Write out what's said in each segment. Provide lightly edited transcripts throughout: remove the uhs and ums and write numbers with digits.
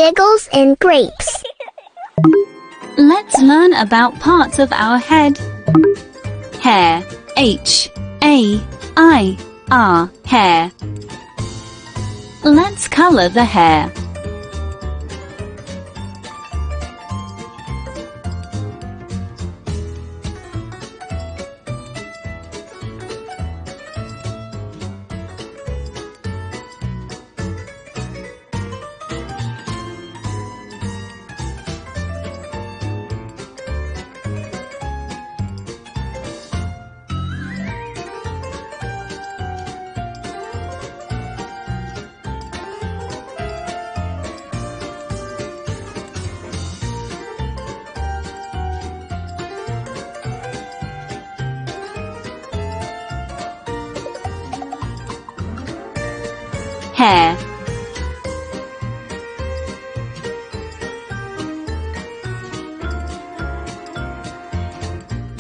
Giggles and grapes. Let's learn about parts of our head. Hair. H-A-I-R. Hair. Let's color the hair. Hair.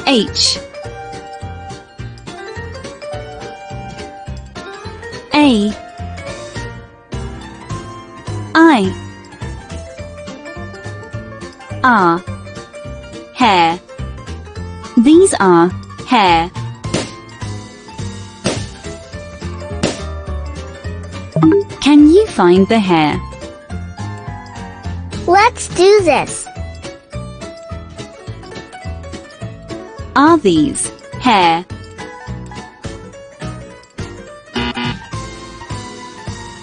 H A I R. Hair. These are hair. Can you find the hair? Let's do this. Are these hair?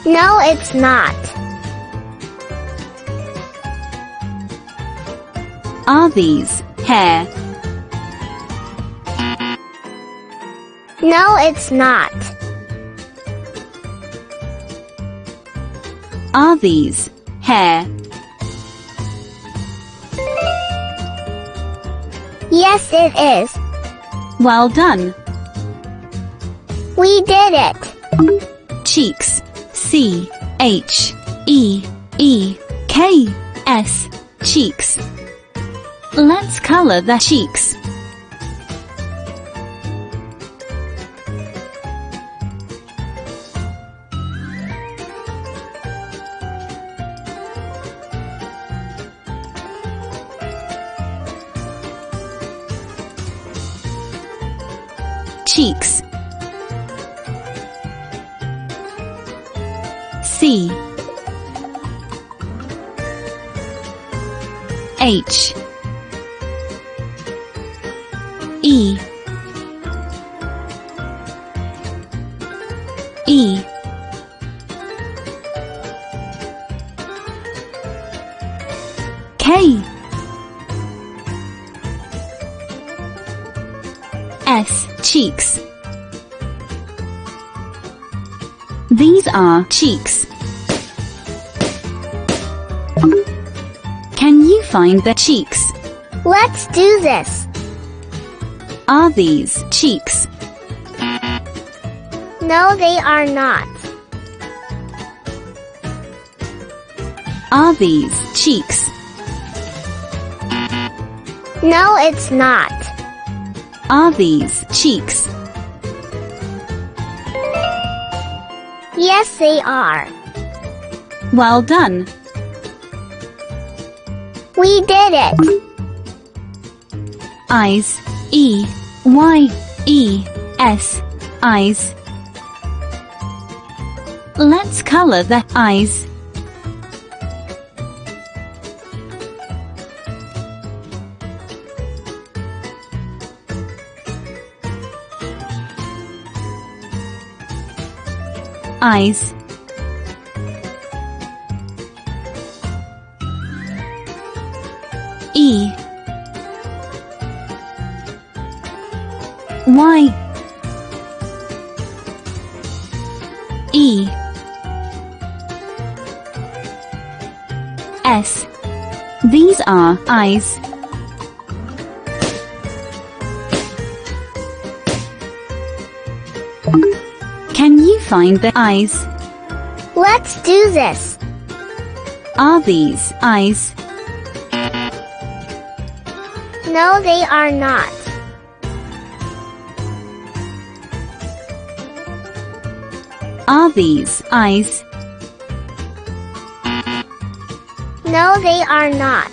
No, it's not. Are these hair? No, it's not. Are these hair? Yes, it is. Well done. We did it. Cheeks. C-H-E-E-K-S. Cheeks. Let's color the cheeks. Cheeks. C H E E K S. Cheeks. These are cheeks. Can you find the cheeks? Let's do this. Are these cheeks? No, they are not. Are these cheeks? No, it's not. Are these cheeks? Yes, they are. Well done. We did it. Eyes. E-Y-E-S. Eyes. Let's color the eyes. Eyes. E Y E S. These are eyes. Can you find the eyes? Let's do this. Are these eyes? No, they are not. Are these eyes? No, they are not.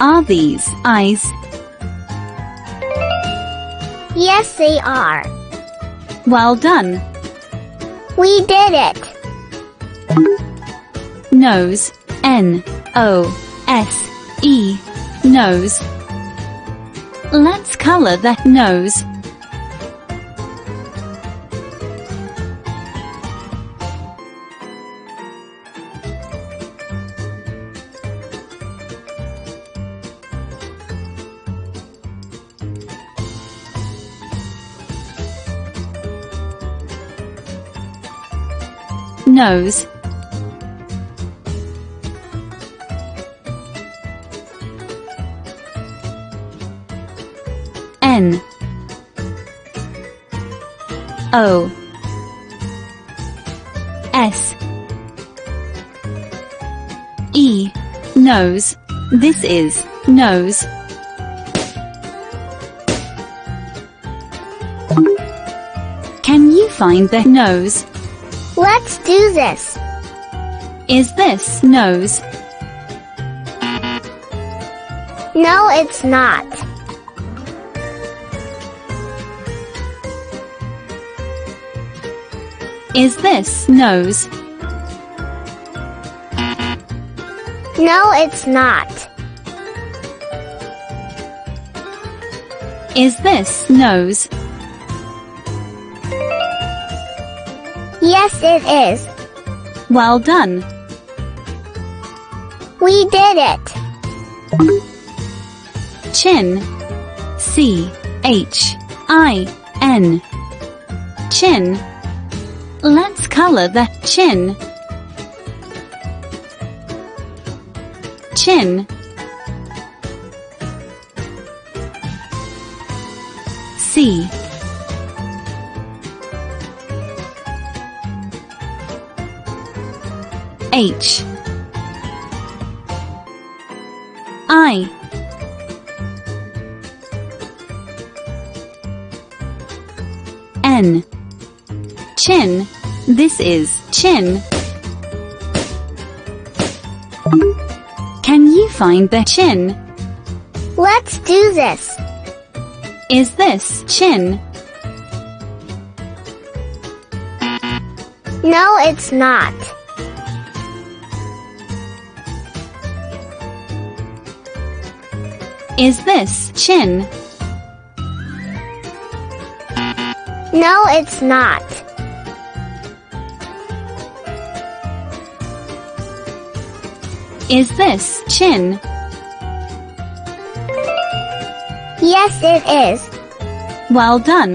Are these eyes? Yes, they are. Well done. We did it. Nose. N-O-S-E. Nose. Let's color the nose. Nose. N O S E. Nose. This is nose. Can you find the nose? Let's do this. Is this nose? No, it's not. Is this nose? No, it's not. Is this nose? Yes, it is. Well done. We did it. Chin. C-H-I-N. Chin. Let's color the chin. Chin. C. H. I. N. Chin. This is chin. Can you find the chin? Let's do this. Is this chin? No, it's not. Is this chin? No, it's not. Is this chin? Yes, it is. Well done.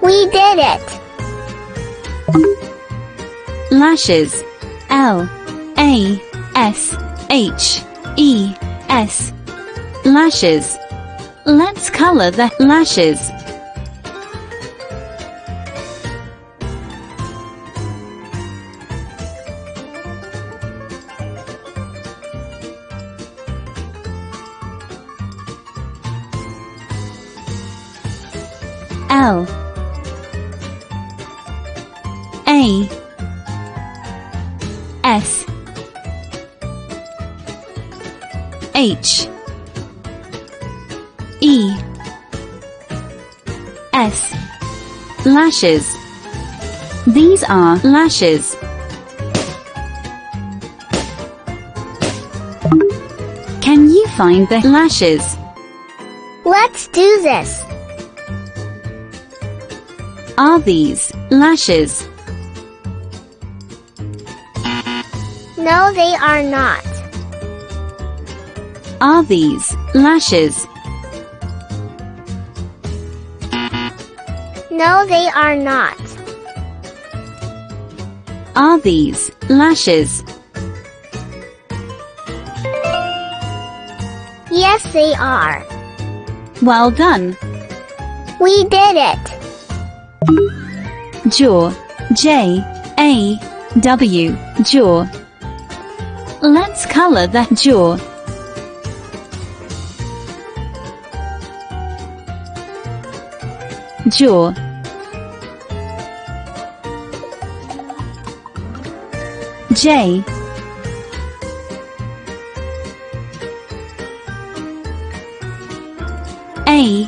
We did it. Lashes. L-A-S-H-E-S. Lashes. Let's color the lashes. L A S H E S. Lashes. These are lashes. Can you find the lashes? Let's do this. Are these lashes? No, they are not. Are these lashes? No, they are not. Are these lashes? Yes, they are. Well done. We did it. Jaw. J-A-W. Jaw. Let's color the jaw. Jaw. J A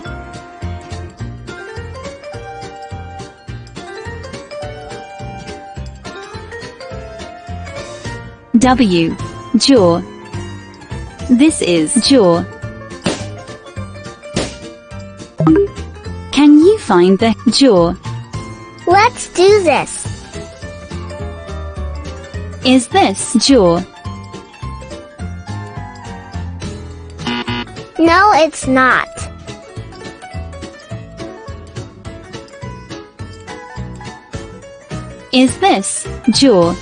W jaw. This is jaw. Can you find the jaw? Let's do this. Is this jaw? No, it's not. Is this jaw?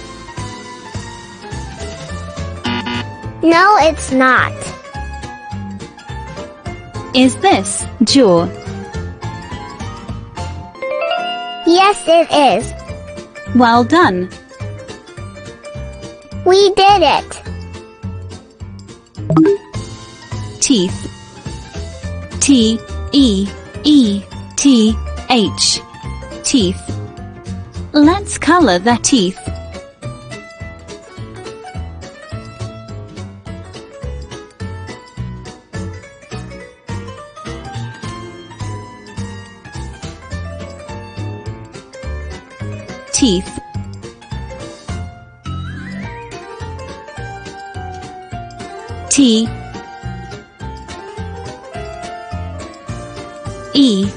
No, it's not. Is this jaw? Yes, it is. Well done. We did it. Teeth. T-E-E-T-H. Teeth. Let's color the teeth. Teeth. T E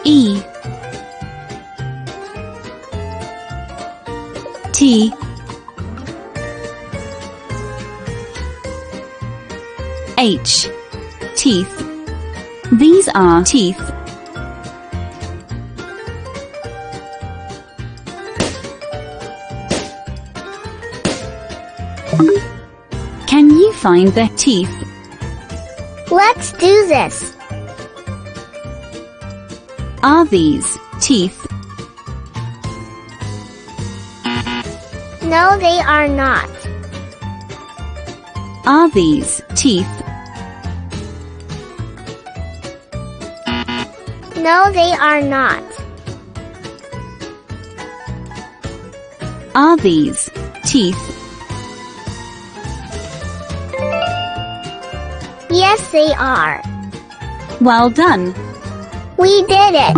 E T H. Teeth. These are teeth. Can you find the teeth? Let's do this. Are these teeth? No, they are not. Are these teeth? No, they are not. Are these teeth? Yes, they are. Well done. We did it.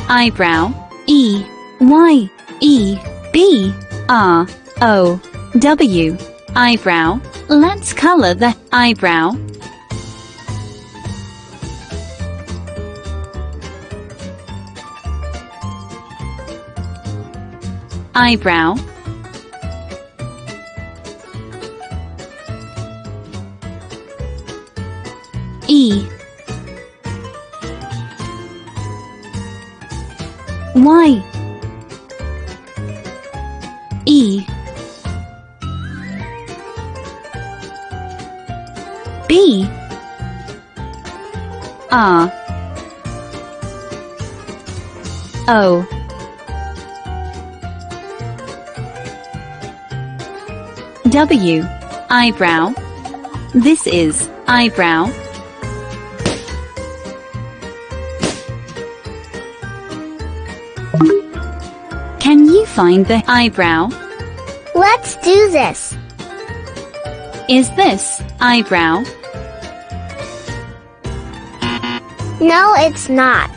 Eyebrow. E-Y-E-B-R-O-W. Eyebrow. Let's color the eyebrow. Eyebrow. E Y E B R O W. Eyebrow. This is eyebrow. Can you find the eyebrow? Let's do this. Is this eyebrow? No, it's not.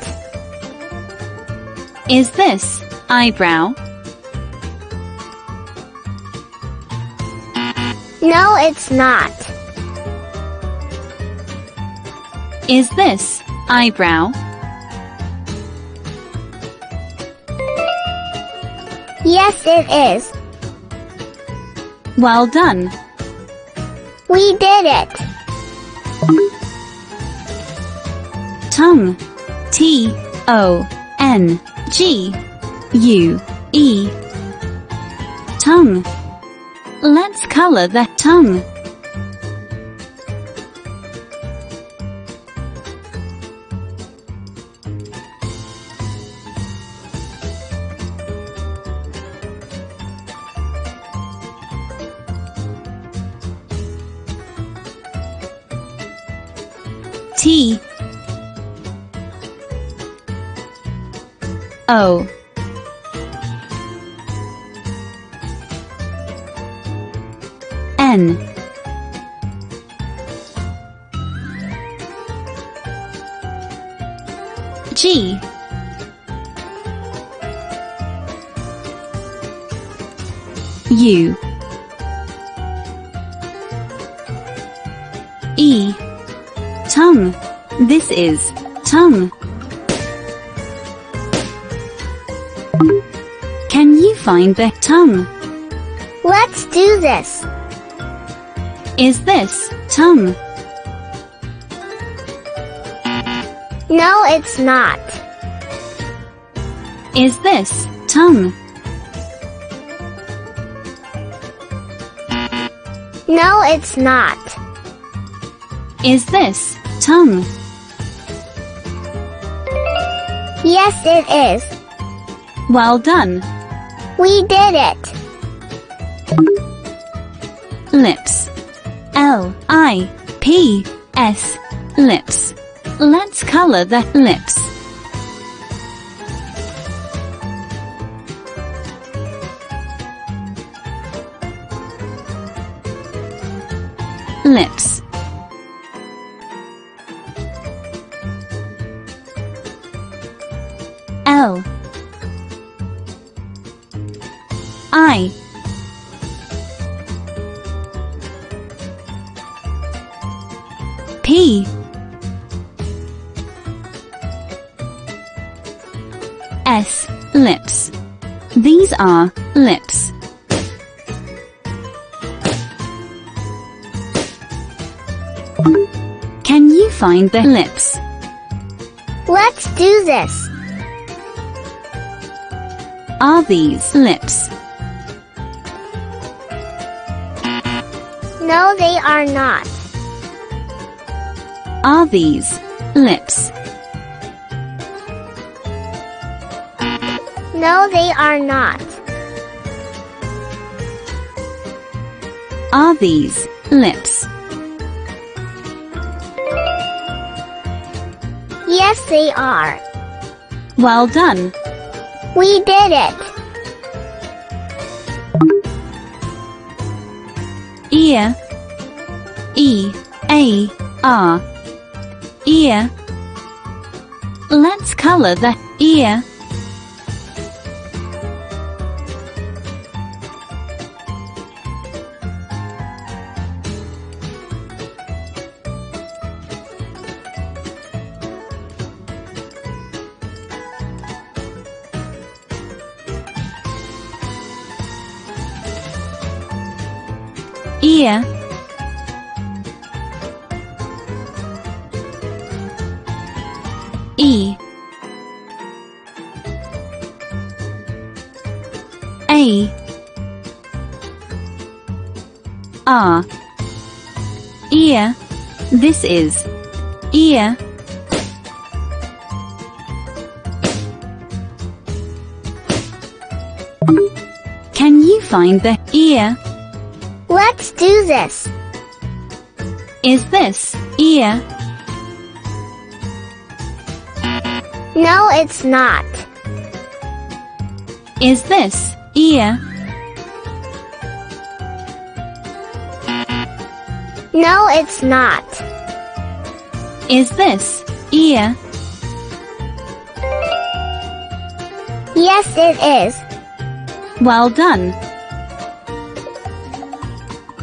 Is this eyebrow? No, it's not. Is this eyebrow? Yes, it is. Well done. We did it. Tongue. T-O-N-G-U-E. Tongue. Let's color the tongue. T O N. G. U. E. Tongue. This is tongue. Can you find the tongue? Let's do this. Is this tongue? No, it's not. Is this tongue? No, it's not. Is this tongue? Yes, it is. Well done. We did it. Lips. L-I-P-S. Lips. Let's color the lips. Lips. L. I. P. S. Lips. These are lips. Can you find the lips? Let's do this. Are these lips? No, they are not. Are these lips? No, they are not. Are these lips? Yes, they are. Well done. We did it. Ear. E-A-R. Ear. Let's color the ear. Ear. E. A. R. Ear. This is ear. Can you find the ear? Let's do this. Is this ear? No, it's not. Is this ear? No, it's not. Is this ear? Yes, it is. Well done.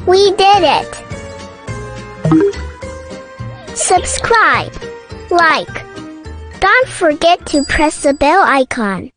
We did it. Subscribe, like. Don't forget to press the bell icon.